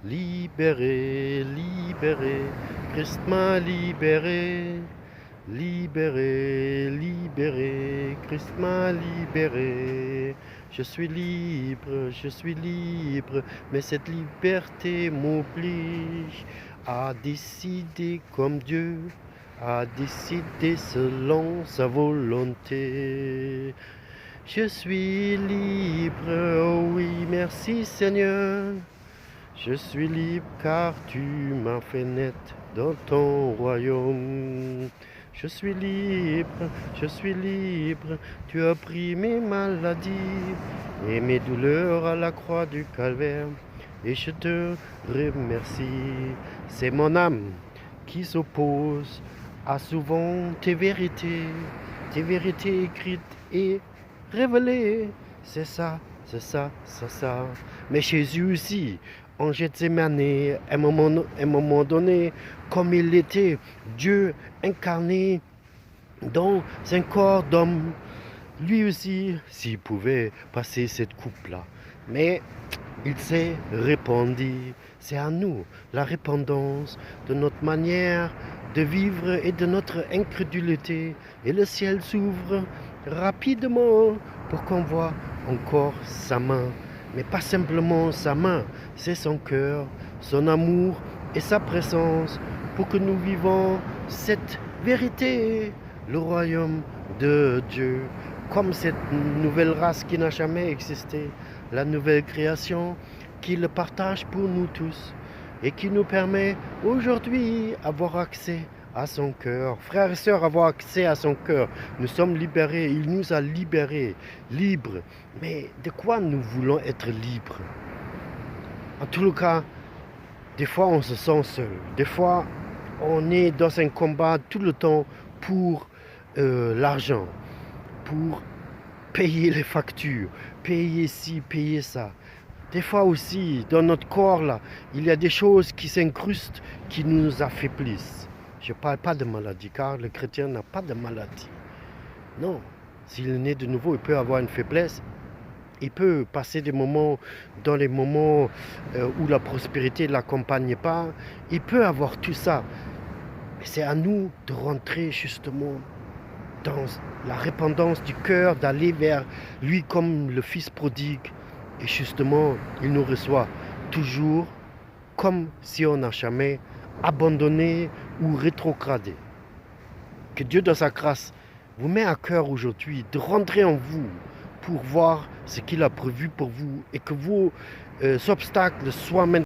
Libéré, libéré, Christ m'a libéré. Libéré, libéré, Christ m'a libéré. Je suis libre, mais cette liberté m'oblige à décider comme Dieu, à décider selon sa volonté. Je suis libre, oh oui, merci Seigneur. Je suis libre car tu m'as fait naître dans ton royaume. Je suis libre, tu as pris mes maladies et mes douleurs à la croix du calvaire. Et je te remercie. C'est mon âme qui s'oppose à souvent tes vérités écrites et révélées. C'est ça, c'est ça, c'est ça. Mais Jésus aussi, en Gethsémane, à un moment donné, comme il était Dieu incarné dans un corps d'homme, lui aussi, s'il pouvait passer cette coupe-là. Mais il s'est répandu. C'est à nous la répandance de notre manière de vivre et de notre incrédulité. Et le ciel s'ouvre rapidement pour qu'on voit encore sa main. Mais pas simplement sa main, c'est son cœur, son amour et sa présence pour que nous vivons cette vérité, le royaume de Dieu, comme cette nouvelle race qui n'a jamais existé, la nouvelle création qui le partage pour nous tous et qui nous permet aujourd'hui d'avoir accès à son cœur. Frères et sœurs, avoir accès à son cœur. Nous sommes libérés, il nous a libérés, libres. Mais de quoi nous voulons être libres? En tout cas, des fois on se sent seul. Des fois, on est dans un combat tout le temps pour l'argent, pour payer les factures, payer ci, payer ça. Des fois aussi, dans notre corps, là, il y a des choses qui s'incrustent, qui nous affaiblissent. Je ne parle pas de maladie, car le chrétien n'a pas de maladie. Non, s'il est né de nouveau, il peut avoir une faiblesse. Il peut passer des moments, dans les moments où la prospérité ne l'accompagne pas. Il peut avoir tout ça. Mais c'est à nous de rentrer justement dans la répandance du cœur, d'aller vers lui comme le Fils prodigue. Et justement, il nous reçoit toujours comme si on n'a jamais abandonné ou rétrogradé. Que Dieu, dans sa grâce, vous met à cœur aujourd'hui de rentrer en vous pour voir ce qu'il a prévu pour vous et que vos obstacles soient maintenant